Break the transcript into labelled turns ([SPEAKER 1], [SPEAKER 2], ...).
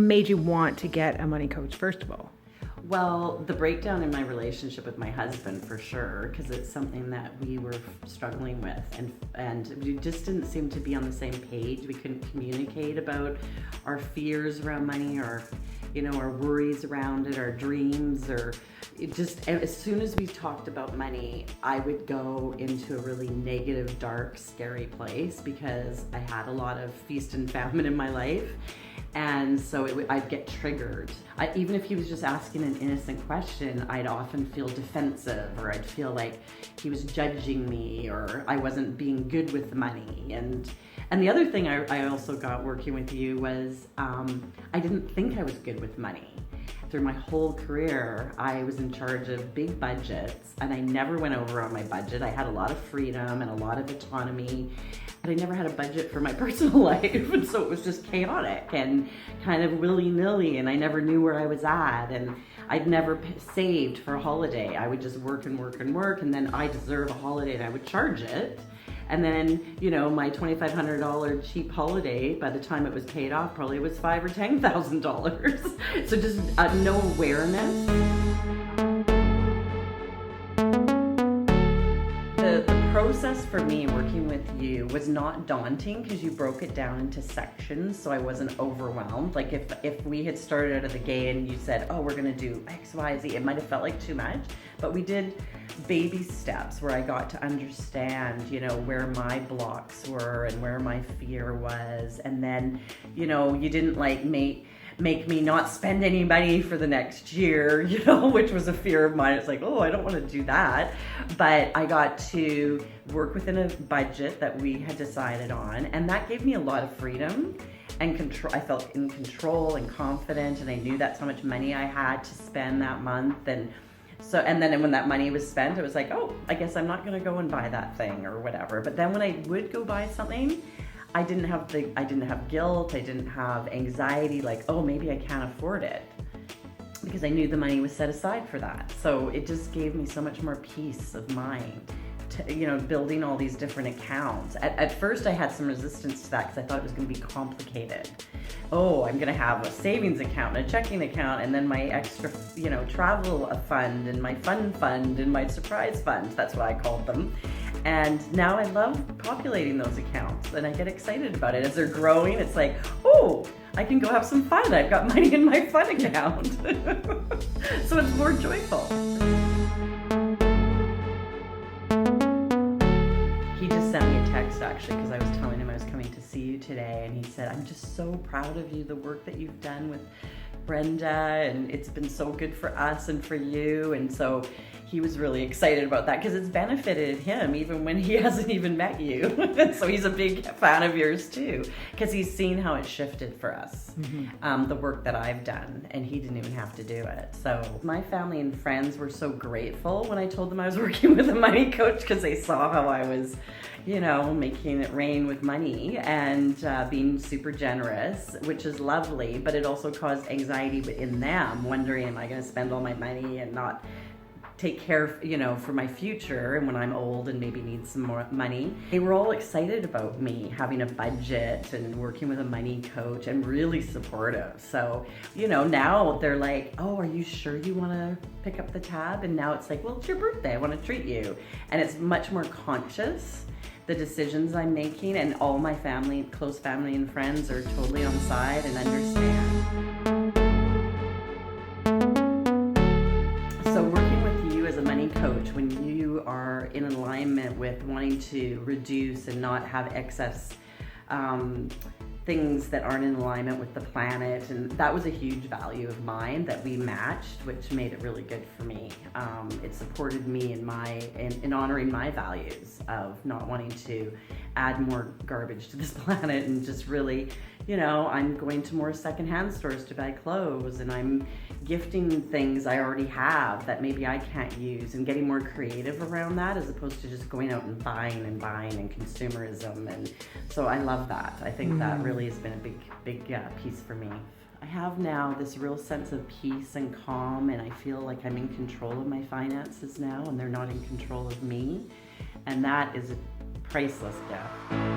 [SPEAKER 1] made you want to get a money coach, first of all?
[SPEAKER 2] Well, the breakdown in my relationship with my husband, for sure, because it's something that we were struggling with, and we just didn't seem to be on the same page. We couldn't communicate about our fears around money, or our worries around it, our dreams, or it just, as soon as we talked about money, I would go into a really negative, dark, scary place, because I had a lot of feast and famine in my life. And so I'd get triggered. Even if he was just asking an innocent question, I'd often feel defensive, or I'd feel like he was judging me, or I wasn't being good with the money. And the other thing I also got working with you was I didn't think I was good with money. Through my whole career, I was in charge of big budgets, and I never went over on my budget. I had a lot of freedom and a lot of autonomy, but I never had a budget for my personal life, and so it was just chaotic and kind of willy-nilly, and I never knew where I was at, and I'd never saved for a holiday. I would just work and work and work, and then I deserve a holiday, and I would charge it. And then, my $2,500 cheap holiday, by the time it was paid off, probably was $5,000 or $10,000. So just no awareness. The process for me working with you was not daunting, because you broke it down into sections, so I wasn't overwhelmed. Like if we had started out of the gate and you said, oh, we're gonna do X, Y, Z, it might have felt like too much, but we did baby steps where I got to understand, where my blocks were and where my fear was. And then, you didn't like make me not spend any money for the next year, which was a fear of mine. It's like, oh, I don't want to do that. But I got to work within a budget that we had decided on, and that gave me a lot of freedom and control. I felt in control and confident, and I knew that's how much money I had to spend that month. And then when that money was spent, it was like, oh, I guess I'm not going to go and buy that thing or whatever. But then when I would go buy something, I didn't have guilt, I didn't have anxiety, like, oh, maybe I can't afford it, because I knew the money was set aside for that. So it just gave me so much more peace of mind, building all these different accounts. At first I had some resistance to that, because I thought it was going to be complicated. Oh, I'm going to have a savings account and a checking account, and then my extra, travel fund, and my fun fund, and my surprise fund. That's what I called them. And now I love populating those accounts, and I get excited about it. As they're growing, it's like, oh, I can go have some fun. I've got money in my fun account. So it's more joyful. He just sent me a text, actually, because I was telling him I was coming to see you today, and he said, I'm just so proud of you, the work that you've done with Brenda, and it's been so good for us and for you. And so he was really excited about that, because it's benefited him even when he hasn't even met you. So he's a big fan of yours too, because he's seen how it shifted for us, the work that I've done, and he didn't even have to do it. So my family and friends were so grateful when I told them I was working with a money coach, because they saw how I was, making it rain with money and being super generous, which is lovely, but it also caused anxiety in them, wondering, am I going to spend all my money and not take care, for my future, and when I'm old and maybe need some more money. They were all excited about me having a budget and working with a money coach, and really supportive. So, now they're like, oh, are you sure you want to pick up the tab? And now it's like, well, it's your birthday, I want to treat you. And it's much more conscious, the decisions I'm making, and all my family, close family and friends are totally on side and understand. So working with you as a money coach, when you are in alignment with wanting to reduce and not have excess things that aren't in alignment with the planet, and that was a huge value of mine that we matched, which made it really good for me. It supported me in honoring my values of not wanting to add more garbage to this planet, and just really, I'm going to more secondhand stores to buy clothes, and I'm gifting things I already have that maybe I can't use, and getting more creative around that, as opposed to just going out and buying and consumerism. And so I love that. I think that really has been a big piece for me. I have now this real sense of peace and calm, and I feel like I'm in control of my finances now, and they're not in control of me. And that is a priceless gift.